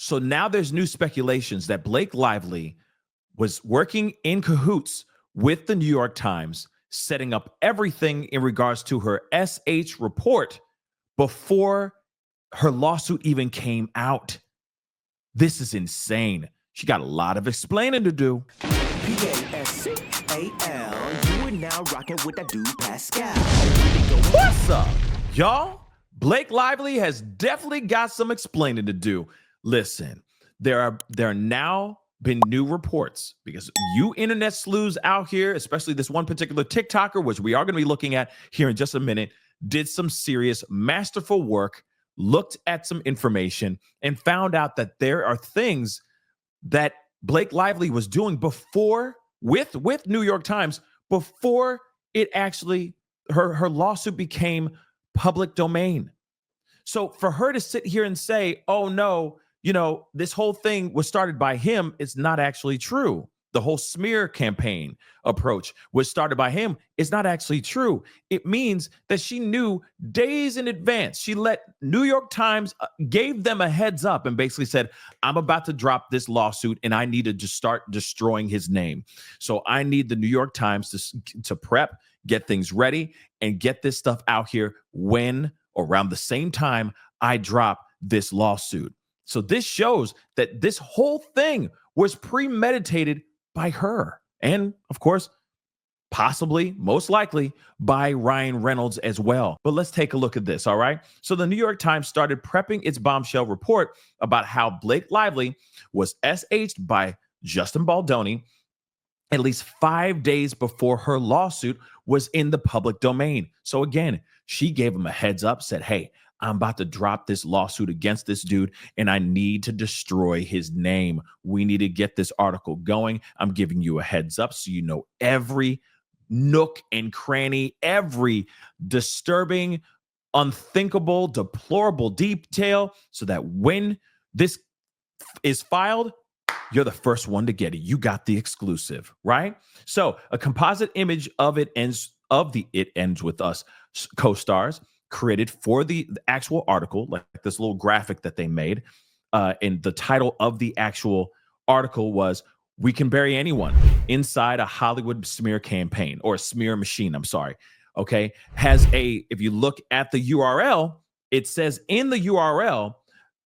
So now there's new speculations that Blake Lively was working in cahoots with the New York Times, setting up everything in regards to her SH report before her lawsuit even came out. This is insane. She got a lot of explaining to do. Pascal, you are now rocking with that dude Pascal. What's up, y'all? Blake Lively has definitely got some explaining to do. Listen, there are now been new reports because you internet sleuths out here, especially this one particular TikToker, which we are going to be looking at here in just a minute, did some serious masterful work, looked at some information, and found out that there are things that Blake Lively was doing before with New York Times before it actually her lawsuit became public domain. So for her to sit here and say, "Oh no, this whole thing was started by him," it's not actually true. The whole smear campaign approach was started by him. It's not actually true. It means that she knew days in advance. She let New York Times gave them a heads up and basically said, "I'm about to drop this lawsuit and I need to just start destroying his name. So I need the New York Times to prep, get things ready, and get this stuff out here when around the same time I drop this lawsuit." So this shows that this whole thing was premeditated by her. And of course, possibly, most likely, by Ryan Reynolds as well. But let's take a look at this, all right? So the New York Times started prepping its bombshell report about how Blake Lively was SH'd by Justin Baldoni at least 5 days before her lawsuit was in the public domain. So again, she gave him a heads up, said, "Hey, I'm about to drop this lawsuit against this dude, and I need to destroy his name. We need to get this article going. I'm giving you a heads up so you know every nook and cranny, every disturbing, unthinkable, deplorable detail, so that when this is filed, you're the first one to get it. You got the exclusive," right? So a composite image of It Ends with Us co-stars created for the actual article, like this little graphic that they made. And the title of the actual article was "We Can Bury Anyone Inside a Hollywood Smear Campaign," or a smear machine, I'm sorry. Okay. If you look at the URL, it says in the URL,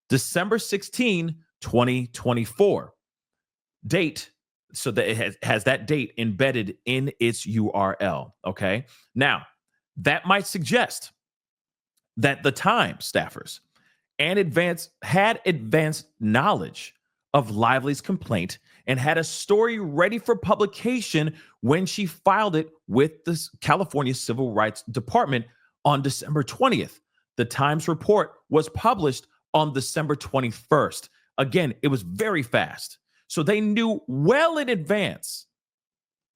December 16, 2024. Date, so that it has that date embedded in its URL. Okay. Now, that might suggest that the Times staffers had advanced knowledge of Lively's complaint and had a story ready for publication when she filed it with the California Civil Rights Department on December 20th. The Times report was published on December 21st. Again, it was very fast. So they knew well in advance.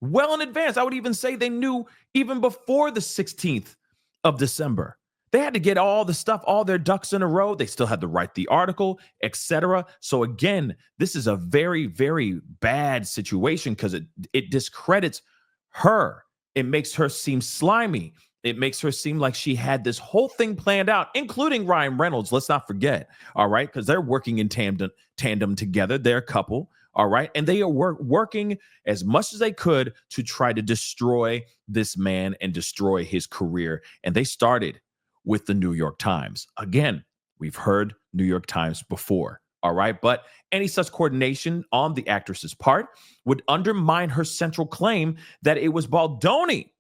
Well in advance. I would even say they knew even before the 16th of December. They had to get all the stuff, all their ducks in a row. They still had to write the article, etc. So again, this is a very, very bad situation because it discredits her. It makes her seem slimy. It makes her seem like she had this whole thing planned out, including Ryan Reynolds. Let's not forget, all right? Because they're working in tandem together. They're a couple, all right? And they are working as much as they could to try to destroy this man and destroy his career. And they started with the New York Times. Again, we've heard New York Times before, all right? But any such coordination on the actress's part would undermine her central claim that it was Baldoni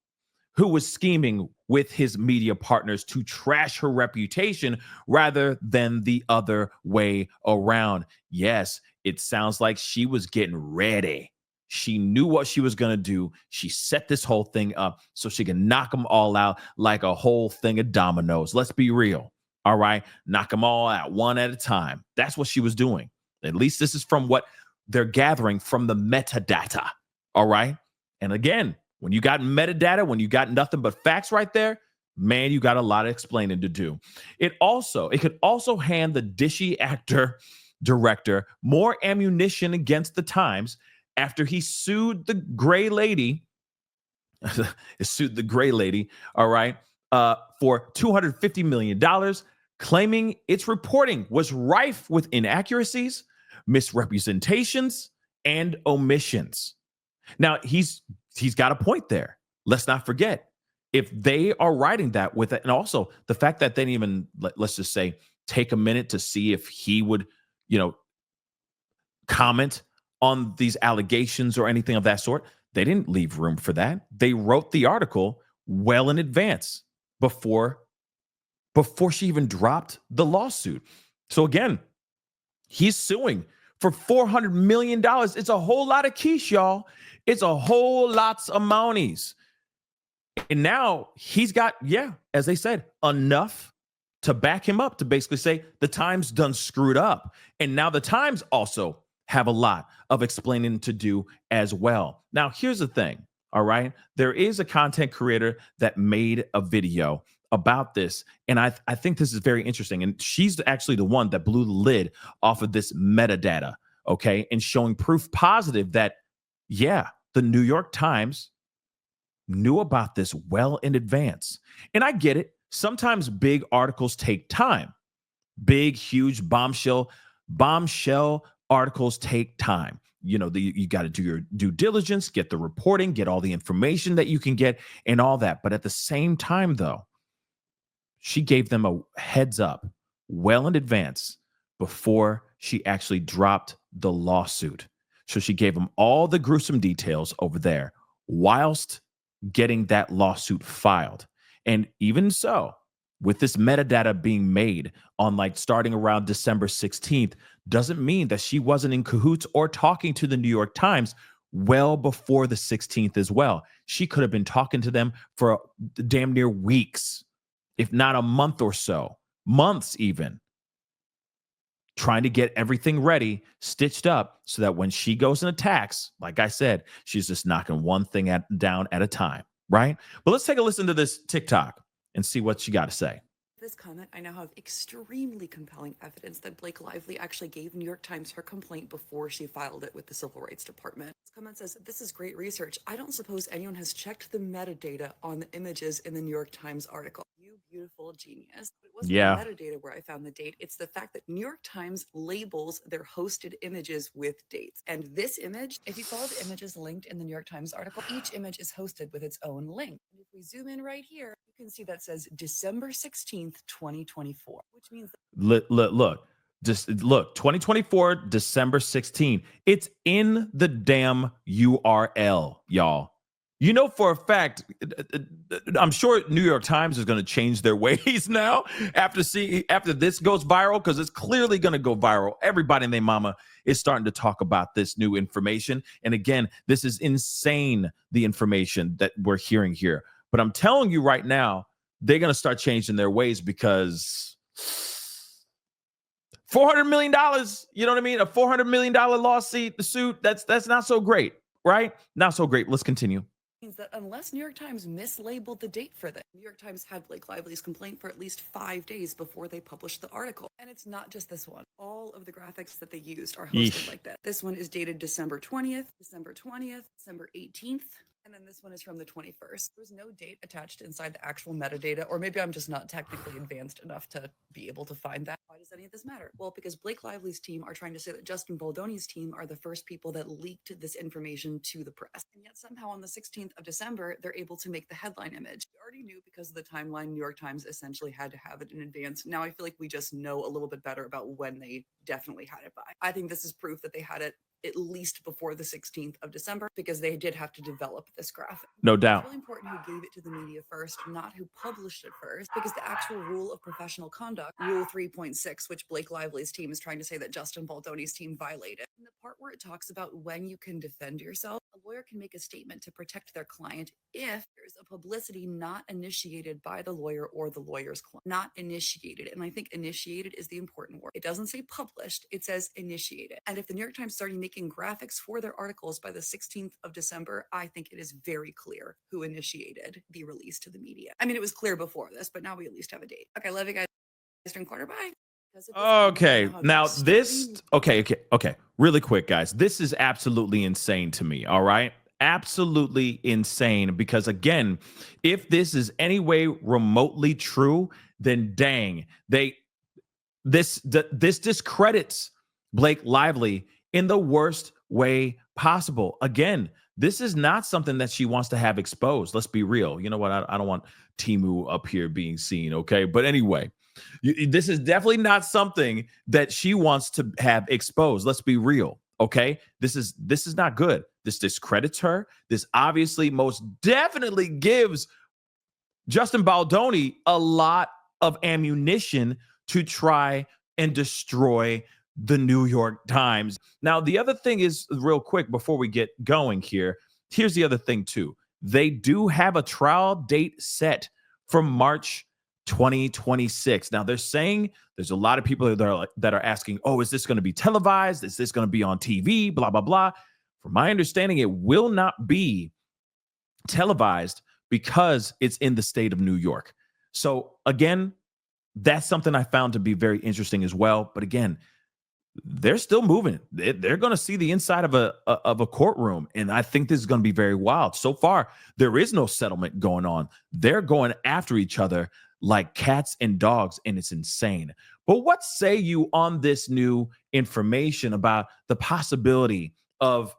who was scheming with his media partners to trash her reputation rather than the other way around. Yes, it sounds like she was getting ready. She knew what she was going to do. She set this whole thing up so she can knock them all out like a whole thing of dominoes. Let's be real. All right. Knock them all out one at a time. That's what she was doing. At least this is from what they're gathering from the metadata. All right. And again, when you got metadata, when you got nothing but facts right there, man, you got a lot of explaining to do. It could also hand the dishy actor director more ammunition against the Times after he sued the gray lady, all right, for $250 million, claiming its reporting was rife with inaccuracies, misrepresentations and omissions. Now, he's got a point there. Let's not forget, if they are writing that with it, and also the fact that they didn't even, let's just say, take a minute to see if he would, comment on these allegations or anything of that sort. They didn't leave room for that. They wrote the article well in advance before she even dropped the lawsuit. So again, he's suing for $400 million. It's a whole lot of quiche, y'all. It's a whole lots of monies. And now he's got, as they said, enough to back him up to basically say the Times done screwed up. And now the Times also have a lot of explaining to do as well. Now, here's the thing, all right? There is a content creator that made a video about this, and I think this is very interesting. And she's actually the one that blew the lid off of this metadata, okay? And showing proof positive that, the New York Times knew about this well in advance. And I get it. Sometimes big articles take time. Big, huge bombshell articles take time. You got to do your due diligence, get the reporting, get all the information that you can get and all that. But at the same time, though, she gave them a heads up well in advance before she actually dropped the lawsuit. So she gave them all the gruesome details over there whilst getting that lawsuit filed. And even so, with this metadata being made on starting around December 16th, doesn't mean that she wasn't in cahoots or talking to the New York Times well before the 16th as well. She could have been talking to them for damn near weeks, if not a month or so, months even, trying to get everything ready, stitched up, so that when she goes and attacks, like I said, she's just knocking one thing down at a time, right? But let's take a listen to this TikTok and see what she got to say. This comment, I now have extremely compelling evidence that Blake Lively actually gave New York Times her complaint before she filed it with the Civil Rights Department. This comment says, "This is great research. I don't suppose anyone has checked the metadata on the images in the New York Times article. You beautiful genius." It wasn't the metadata where I found the date. It's the fact that New York Times labels their hosted images with dates. And this image, if you follow the images linked in the New York Times article, each image is hosted with its own link. And if we zoom in right here, you can see that says December 16th, 2024, which means look, 2024, December 16th. It's in the damn URL, y'all. For a fact, I'm sure New York Times is going to change their ways now after this goes viral, because it's clearly going to go viral. Everybody and their mama is starting to talk about this new information. And again, this is insane, the information that we're hearing here. But I'm telling you right now, they're going to start changing their ways, because $400 million, you know what I mean? A $400 million lawsuit, that's not so great, right? Not so great. Let's continue. Means that unless New York Times mislabeled the date for this, New York Times had Blake Lively's complaint for at least 5 days before they published the article. And it's not just this one. All of the graphics that they used are hosted like that. This one is dated December 20th, December 18th. And then this one is from the 21st. There's no date attached inside the actual metadata, or maybe I'm just not technically advanced enough to be able to find that. Why does any of this matter? Well, because Blake Lively's team are trying to say that Justin Baldoni's team are the first people that leaked this information to the press. And yet somehow on the 16th of December, they're able to make the headline image. We already knew because of the timeline, New York Times essentially had to have it in advance. Now I feel like we just know a little bit better about when they definitely had it by. I think this is proof that they had it at least before the 16th of December, because they did have to develop this graphic. No doubt. It's really important who gave it to the media first, not who published it first, because the actual rule of professional conduct, Rule 3.6, which Blake Lively's team is trying to say that Justin Baldoni's team violated, in the part where it talks about when you can defend yourself, a lawyer can make a statement to protect their client if there's a publicity not initiated by the lawyer or the lawyer's client. Not initiated. And I think initiated is the important word. It doesn't say published, it says initiated. And if the New York Times started making graphics for their articles by the 16th of December, I think it is very clear who initiated the release to the media. I mean, it was clear before this, but now we at least have a date. Okay, love you guys. Eastern quarter, bye. Okay, now this, okay. Really quick, guys. This is absolutely insane to me, all right? Absolutely insane, because again, if this is any way remotely true, then dang, this discredits Blake Lively in the worst way possible. Again, this is not something that she wants to have exposed. Let's be real. You know what? I don't want Timu up here being seen, okay? But anyway, this is definitely not something that she wants to have exposed. Let's be real, okay? This is not good. This discredits her. This obviously most definitely gives Justin Baldoni a lot of ammunition to try and destroy the New York Times. Now, the other thing is, real quick, before we get going here, here's the other thing too. They do have a trial date set for March 2026. Now, they're saying there's a lot of people that are asking, oh, is this going to be televised? Is this going to be on TV? Blah, blah, blah. From my understanding, it will not be televised because it's in the state of New York. So again, that's something I found to be very interesting as well. But again, they're still moving. They're going to see the inside of a courtroom, and I think this is going to be very wild. So far, there is no settlement going on. They're going after each other like cats and dogs, and it's insane. But what say you on this new information about the possibility of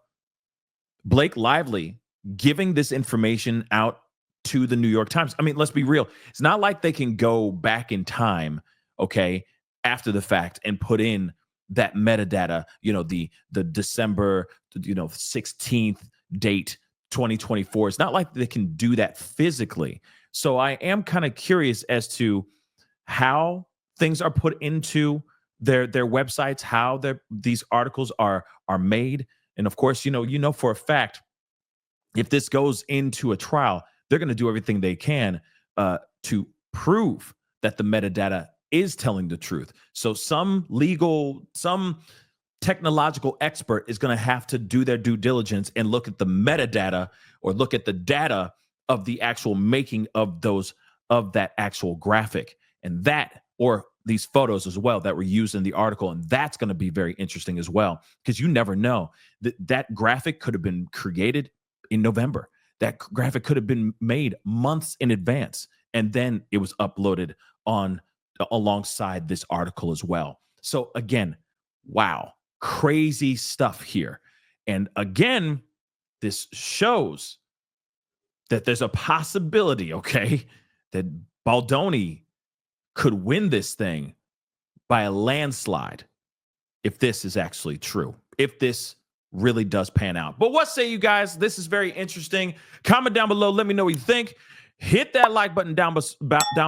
Blake Lively giving this information out to the New York Times? I mean, let's be real. It's not like they can go back in time, okay, after the fact and put in that metadata, the December, 16th date, 2024. It's not like they can do that physically. So I am kind of curious as to how things are put into their websites, how these articles are made. And of course, for a fact, if this goes into a trial, they're going to do everything they can to prove that the metadata is telling the truth. So some technological expert is going to have to do their due diligence and look at the metadata or look at the data of the actual making of that actual graphic, and that, or these photos as well that were used in the article. And that's going to be very interesting as well, because you never know that graphic could have been created in November. That graphic could have been made months in advance, and then it was uploaded alongside this article as well. So again, wow, crazy stuff here. And again, this shows that there's a possibility, okay, that Baldoni could win this thing by a landslide if this is actually true, if this really does pan out. But what say you guys? This is very interesting. Comment down below. Let me know what you think. Hit that like button down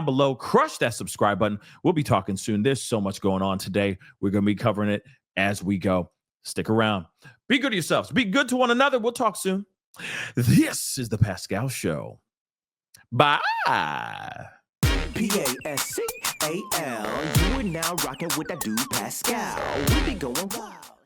below. Crush that subscribe button. We'll be talking soon. There's so much going on today. We're going to be covering it as we go. Stick around. Be good to yourselves. Be good to one another. We'll talk soon. This is the Pascal Show. Bye. Pascal. You are now rocking with that dude Pascal. We be going wild.